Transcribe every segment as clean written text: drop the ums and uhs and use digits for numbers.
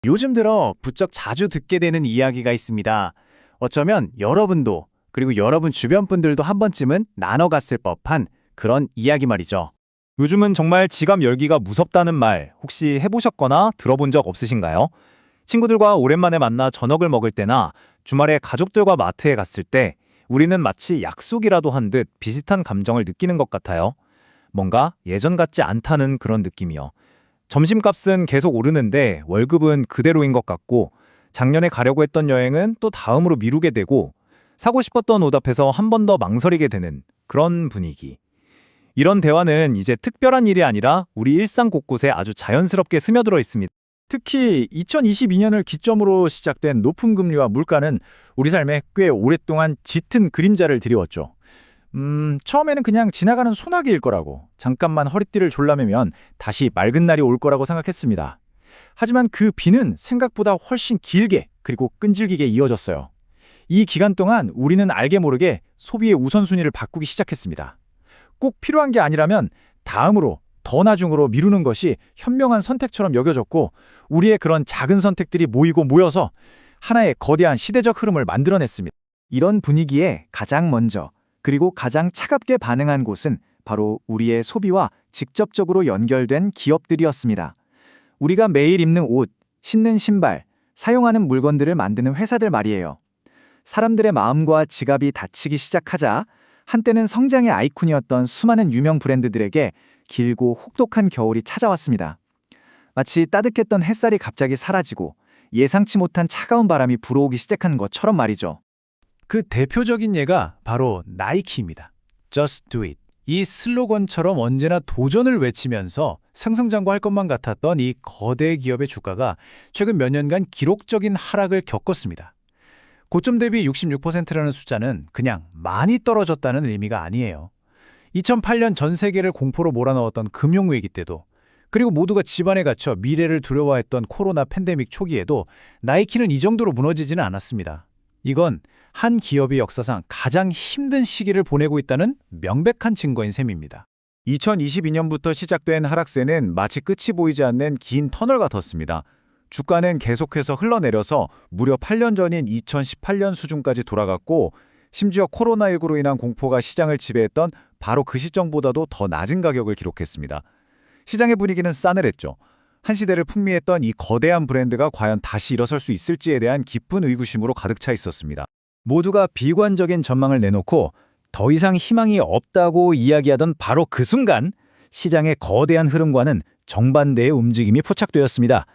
요즘 들어 부쩍 자주 듣게 되는 이야기가 있습니다. 어쩌면 여러분도, 그리고 여러분 주변 분들도 한 번쯤은 나눠갔을 법한 그런 이야기 말이죠. 요즘은 정말 지갑 열기가 무섭다는 말 혹시 해보셨거나 들어본 적 없으신가요? 친구들과 오랜만에 만나 저녁을 먹을 때나 주말에 가족들과 마트에 갔을 때 우리는 마치 약속이라도 한 듯 비슷한 감정을 느끼는 것 같아요. 뭔가 예전 같지 않다는 그런 느낌이요. 점심값은 계속 오르는데 월급은 그대로인 것 같고, 작년에 가려고 했던 여행은 또 다음으로 미루게 되고, 사고 싶었던 옷 앞에서 한 번 더 망설이게 되는 그런 분위기. 이런 대화는 이제 특별한 일이 아니라 우리 일상 곳곳에 아주 자연스럽게 스며들어 있습니다. 특히 2022년을 기점으로 시작된 높은 금리와 물가는 우리 삶에 꽤 오랫동안 짙은 그림자를 드리웠죠. 처음에는 그냥 지나가는 소나기일 거라고, 잠깐만 허리띠를 졸라매면 다시 맑은 날이 올 거라고 생각했습니다. 하지만 그 비는 생각보다 훨씬 길게 그리고 끈질기게 이어졌어요. 이 기간 동안 우리는 알게 모르게 소비의 우선순위를 바꾸기 시작했습니다. 꼭 필요한 게 아니라면 다음으로, 더 나중으로 미루는 것이 현명한 선택처럼 여겨졌고, 우리의 그런 작은 선택들이 모이고 모여서 하나의 거대한 시대적 흐름을 만들어냈습니다. 이런 분위기에 가장 먼저, 그리고 가장 차갑게 반응한 곳은 바로 우리의 소비와 직접적으로 연결된 기업들이었습니다. 우리가 매일 입는 옷, 신는 신발, 사용하는 물건들을 만드는 회사들 말이에요. 사람들의 마음과 지갑이 닫히기 시작하자 한때는 성장의 아이콘이었던 수많은 유명 브랜드들에게 길고 혹독한 겨울이 찾아왔습니다. 마치 따뜻했던 햇살이 갑자기 사라지고 예상치 못한 차가운 바람이 불어오기 시작한 것처럼 말이죠. 그 대표적인 예가 바로 나이키입니다. Just do it. 이 슬로건처럼 언제나 도전을 외치면서 승승장구할 것만 같았던 이 거대 기업의 주가가 최근 몇 년간 기록적인 하락을 겪었습니다. 고점 대비 66%라는 숫자는 그냥 많이 떨어졌다는 의미가 아니에요. 2008년 전 세계를 공포로 몰아넣었던 금융위기 때도, 그리고 모두가 집안에 갇혀 미래를 두려워했던 코로나 팬데믹 초기에도 나이키는 이 정도로 무너지지는 않았습니다. 이건 한 기업이 역사상 가장 힘든 시기를 보내고 있다는 명백한 증거인 셈입니다. 2022년부터 시작된 하락세는 마치 끝이 보이지 않는 긴 터널 같았습니다. 주가는 계속해서 흘러내려서 무려 8년 전인 2018년 수준까지 돌아갔고, 심지어 코로나19로 인한 공포가 시장을 지배했던 바로 그 시점보다도 더 낮은 가격을 기록했습니다. 시장의 분위기는 싸늘했죠. 한 시대를 풍미했던 이 거대한 브랜드가 과연 다시 일어설 수 있을지에 대한 깊은 의구심으로 가득 차 있었습니다. 모두가 비관적인 전망을 내놓고 더 이상 희망이 없다고 이야기하던 바로 그 순간, 시장의 거대한 흐름과는 정반대의 움직임이 포착되었습니다.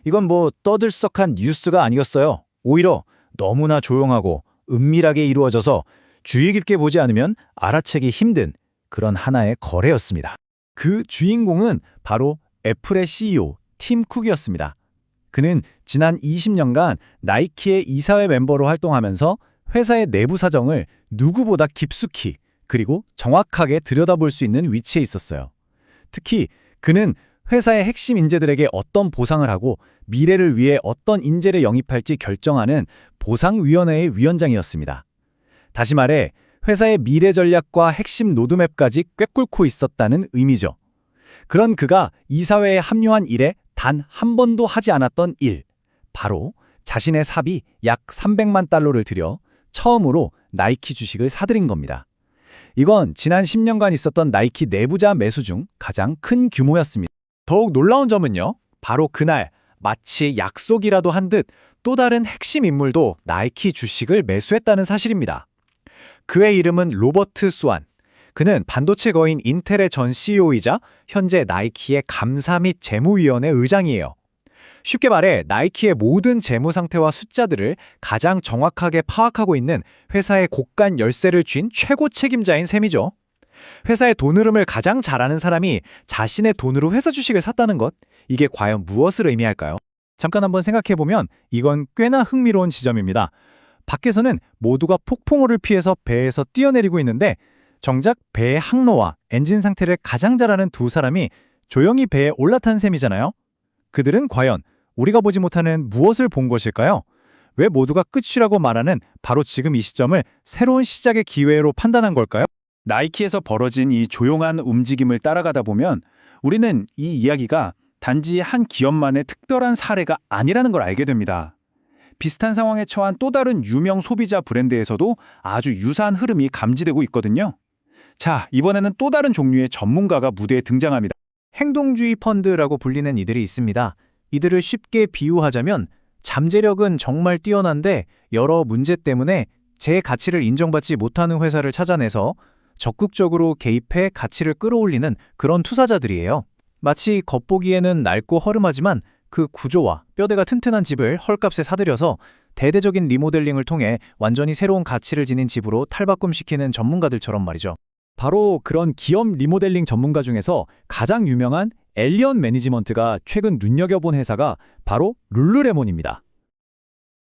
이건 떠들썩한 뉴스가 아니었어요. 오히려 너무나 조용하고 은밀하게 이루어져서 주의 깊게 보지 않으면 알아채기 힘든 그런 하나의 거래였습니다. 그 주인공은 바로 애플의 CEO 팀 쿡이었습니다. 그는 지난 20년간 나이키의 이사회 멤버로 활동하면서 회사의 내부 사정을 누구보다 깊숙이 그리고 정확하게 들여다볼 수 있는 위치에 있었어요. 특히 그는 회사의 핵심 인재들에게 어떤 보상을 하고 미래를 위해 어떤 인재를 영입할지 결정하는 보상위원회의 위원장이었습니다. 다시 말해 회사의 미래 전략과 핵심 로드맵까지 꿰뚫고 있었다는 의미죠. 그런 그가 이사회에 합류한 이래 단 한 번도 하지 않았던 일, 바로 자신의 사비 약 300만 달러를 들여 처음으로 나이키 주식을 사들인 겁니다. 이건 지난 10년간 있었던 나이키 내부자 매수 중 가장 큰 규모였습니다. 더욱 놀라운 점은요, 바로 그날 마치 약속이라도 한 듯 또 다른 핵심 인물도 나이키 주식을 매수했다는 사실입니다. 그의 이름은 로버트 수완. 그는 반도체 거인 인텔의 전 CEO이자 현재 나이키의 감사 및 재무위원회 의장이에요. 쉽게 말해 나이키의 모든 재무 상태와 숫자들을 가장 정확하게 파악하고 있는 회사의 고간 열쇠를 쥔 최고 책임자인 셈이죠. 회사의 돈 흐름을 가장 잘 아는 사람이 자신의 돈으로 회사 주식을 샀다는 것, 이게 과연 무엇을 의미할까요? 잠깐 한번 생각해보면 이건 꽤나 흥미로운 지점입니다. 밖에서는 모두가 폭풍우를 피해서 배에서 뛰어내리고 있는데, 정작 배의 항로와 엔진 상태를 가장 잘 아는 두 사람이 조용히 배에 올라탄 셈이잖아요. 그들은 과연 우리가 보지 못하는 무엇을 본 것일까요? 왜 모두가 끝이라고 말하는 바로 지금 이 시점을 새로운 시작의 기회로 판단한 걸까요? 나이키에서 벌어진 이 조용한 움직임을 따라가다 보면 우리는 이 이야기가 단지 한 기업만의 특별한 사례가 아니라는 걸 알게 됩니다. 비슷한 상황에 처한 또 다른 유명 소비자 브랜드에서도 아주 유사한 흐름이 감지되고 있거든요. 자, 이번에는 또 다른 종류의 전문가가 무대에 등장합니다. 행동주의 펀드라고 불리는 이들이 있습니다. 이들을 쉽게 비유하자면 잠재력은 정말 뛰어난데 여러 문제 때문에 제 가치를 인정받지 못하는 회사를 찾아내서 적극적으로 개입해 가치를 끌어올리는 그런 투자자들이에요. 마치 겉보기에는 낡고 허름하지만 그 구조와 뼈대가 튼튼한 집을 헐값에 사들여서 대대적인 리모델링을 통해 완전히 새로운 가치를 지닌 집으로 탈바꿈시키는 전문가들처럼 말이죠. 바로 그런 기업 리모델링 전문가 중에서 가장 유명한 엘리언 매니지먼트가 최근 눈여겨본 회사가 바로 룰루레몬입니다.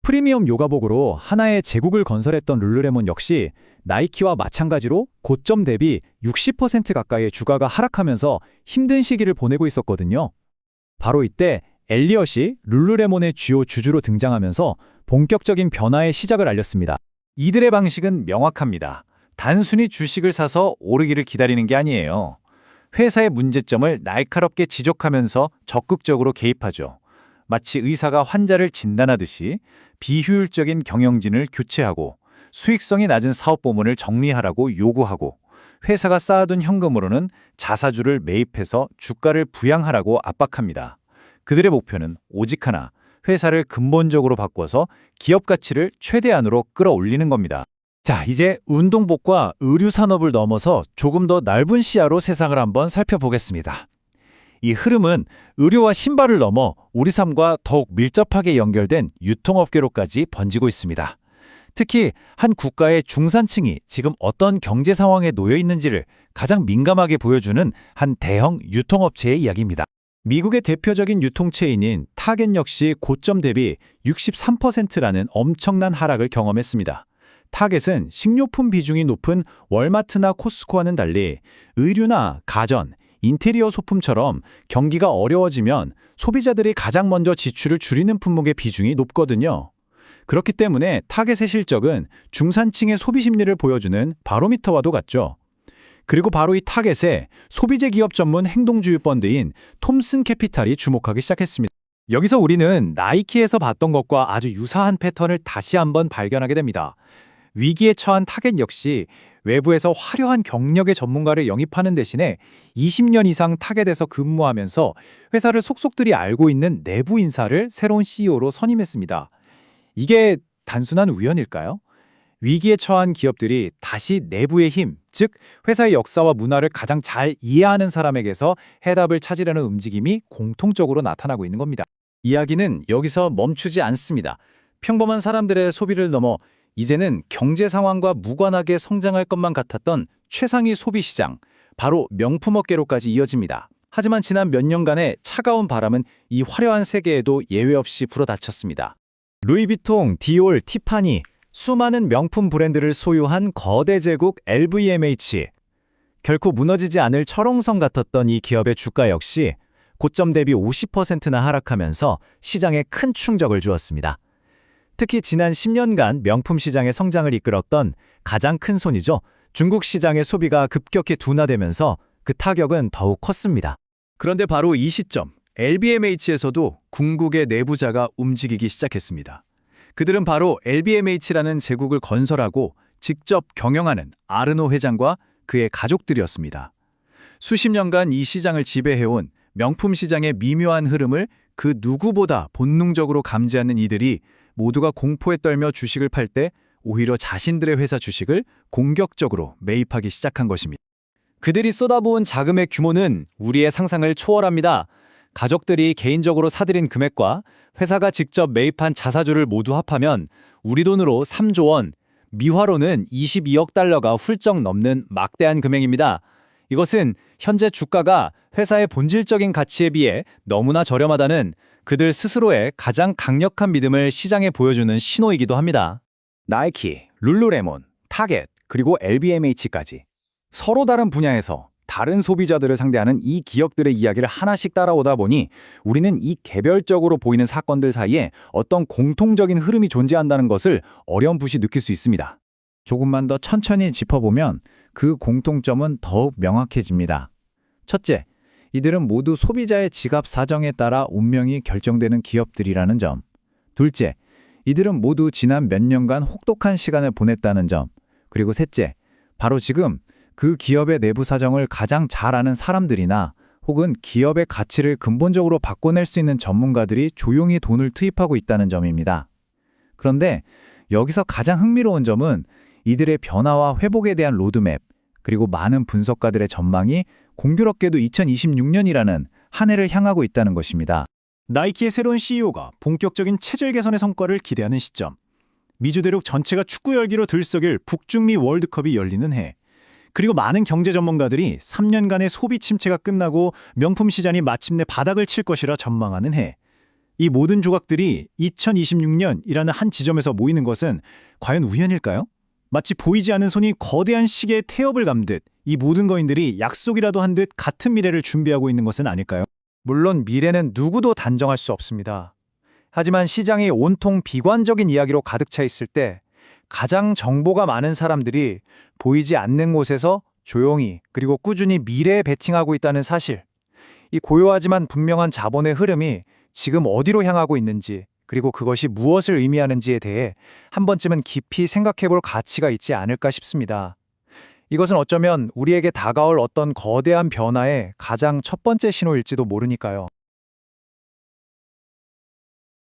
프리미엄 요가복으로 하나의 제국을 건설했던 룰루레몬 역시 나이키와 마찬가지로 고점 대비 60% 가까이의 주가가 하락하면서 힘든 시기를 보내고 있었거든요. 바로 이때 엘리엇이 룰루레몬의 주요 주주로 등장하면서 본격적인 변화의 시작을 알렸습니다. 이들의 방식은 명확합니다. 단순히 주식을 사서 오르기를 기다리는 게 아니에요. 회사의 문제점을 날카롭게 지적하면서 적극적으로 개입하죠. 마치 의사가 환자를 진단하듯이 비효율적인 경영진을 교체하고 수익성이 낮은 사업부문을 정리하라고 요구하고 회사가 쌓아둔 현금으로는 자사주를 매입해서 주가를 부양하라고 압박합니다. 그들의 목표는 오직 하나, 회사를 근본적으로 바꿔서 기업 가치를 최대한으로 끌어올리는 겁니다. 자, 이제 운동복과 의류 산업을 넘어서 조금 더 넓은 시야로 세상을 한번 살펴보겠습니다. 이 흐름은 의류와 신발을 넘어 우리 삶과 더욱 밀접하게 연결된 유통업계로까지 번지고 있습니다. 특히 한 국가의 중산층이 지금 어떤 경제 상황에 놓여 있는지를 가장 민감하게 보여주는 한 대형 유통업체의 이야기입니다. 미국의 대표적인 유통체인인 타겟 역시 고점 대비 63%라는 엄청난 하락을 경험했습니다. 타겟은 식료품 비중이 높은 월마트나 코스코와는 달리 의류나 가전, 인테리어 소품처럼 경기가 어려워지면 소비자들이 가장 먼저 지출을 줄이는 품목의 비중이 높거든요. 그렇기 때문에 타겟의 실적은 중산층의 소비 심리를 보여주는 바로미터와도 같죠. 그리고 바로 이 타겟에 소비재 기업 전문 행동주의 펀드인 톰슨 캐피탈이 주목하기 시작했습니다. 여기서 우리는 나이키에서 봤던 것과 아주 유사한 패턴을 다시 한번 발견하게 됩니다. 위기에 처한 타겟 역시 외부에서 화려한 경력의 전문가를 영입하는 대신에 20년 이상 타겟에서 근무하면서 회사를 속속들이 알고 있는 내부 인사를 새로운 CEO로 선임했습니다. 이게 단순한 우연일까요? 위기에 처한 기업들이 다시 내부의 힘, 즉 회사의 역사와 문화를 가장 잘 이해하는 사람에게서 해답을 찾으려는 움직임이 공통적으로 나타나고 있는 겁니다. 이야기는 여기서 멈추지 않습니다. 평범한 사람들의 소비를 넘어 이제는 경제 상황과 무관하게 성장할 것만 같았던 최상위 소비 시장, 바로 명품업계로까지 이어집니다. 하지만 지난 몇 년간의 차가운 바람은 이 화려한 세계에도 예외 없이 불어닥쳤습니다. 루이비통, 디올, 티파니, 수많은 명품 브랜드를 소유한 거대 제국 LVMH. 결코 무너지지 않을 철옹성 같았던 이 기업의 주가 역시 고점 대비 50%나 하락하면서 시장에 큰 충격을 주었습니다. 특히 지난 10년간 명품 시장의 성장을 이끌었던 가장 큰 손이죠. 중국 시장의 소비가 급격히 둔화되면서 그 타격은 더욱 컸습니다. 그런데 바로 이 시점, LVMH에서도 궁극의 내부자가 움직이기 시작했습니다. 그들은 바로 LVMH라는 제국을 건설하고 직접 경영하는 아르노 회장과 그의 가족들이었습니다. 수십 년간 이 시장을 지배해온 명품 시장의 미묘한 흐름을 그 누구보다 본능적으로 감지하는 이들이 모두가 공포에 떨며 주식을 팔 때 오히려 자신들의 회사 주식을 공격적으로 매입하기 시작한 것입니다. 그들이 쏟아부은 자금의 규모는 우리의 상상을 초월합니다. 가족들이 개인적으로 사들인 금액과 회사가 직접 매입한 자사주를 모두 합하면 우리 돈으로 3조 원, 미화로는 22억 달러가 훌쩍 넘는 막대한 금액입니다. 이것은 현재 주가가 회사의 본질적인 가치에 비해 너무나 저렴하다는 그들 스스로의 가장 강력한 믿음을 시장에 보여주는 신호이기도 합니다. 나이키, 룰루레몬, 타겟, 그리고 LVMH까지 서로 다른 분야에서 다른 소비자들을 상대하는 이 기업들의 이야기를 하나씩 따라오다 보니 우리는 이 개별적으로 보이는 사건들 사이에 어떤 공통적인 흐름이 존재한다는 것을 어렴풋이 느낄 수 있습니다. 조금만 더 천천히 짚어보면 그 공통점은 더욱 명확해집니다. 첫째, 이들은 모두 소비자의 지갑 사정에 따라 운명이 결정되는 기업들이라는 점. 둘째, 이들은 모두 지난 몇 년간 혹독한 시간을 보냈다는 점. 그리고 셋째, 바로 지금 그 기업의 내부 사정을 가장 잘 아는 사람들이나 혹은 기업의 가치를 근본적으로 바꿔낼 수 있는 전문가들이 조용히 돈을 투입하고 있다는 점입니다. 그런데 여기서 가장 흥미로운 점은 이들의 변화와 회복에 대한 로드맵, 그리고 많은 분석가들의 전망이 공교롭게도 2026년이라는 한 해를 향하고 있다는 것입니다. 나이키의 새로운 CEO가 본격적인 체질 개선의 성과를 기대하는 시점. 미주 대륙 전체가 축구 열기로 들썩일 북중미 월드컵이 열리는 해. 그리고 많은 경제 전문가들이 3년간의 소비 침체가 끝나고 명품 시장이 마침내 바닥을 칠 것이라 전망하는 해. 이 모든 조각들이 2026년이라는 한 지점에서 모이는 것은 과연 우연일까요? 마치 보이지 않는 손이 거대한 시계의 태엽을 감듯 이 모든 거인들이 약속이라도 한 듯 같은 미래를 준비하고 있는 것은 아닐까요? 물론 미래는 누구도 단정할 수 없습니다. 하지만 시장이 온통 비관적인 이야기로 가득 차 있을 때 가장 정보가 많은 사람들이 보이지 않는 곳에서 조용히 그리고 꾸준히 미래에 베팅하고 있다는 사실, 이 고요하지만 분명한 자본의 흐름이 지금 어디로 향하고 있는지, 그리고 그것이 무엇을 의미하는지에 대해 한 번쯤은 깊이 생각해 볼 가치가 있지 않을까 싶습니다. 이것은 어쩌면 우리에게 다가올 어떤 거대한 변화의 가장 첫 번째 신호일지도 모르니까요.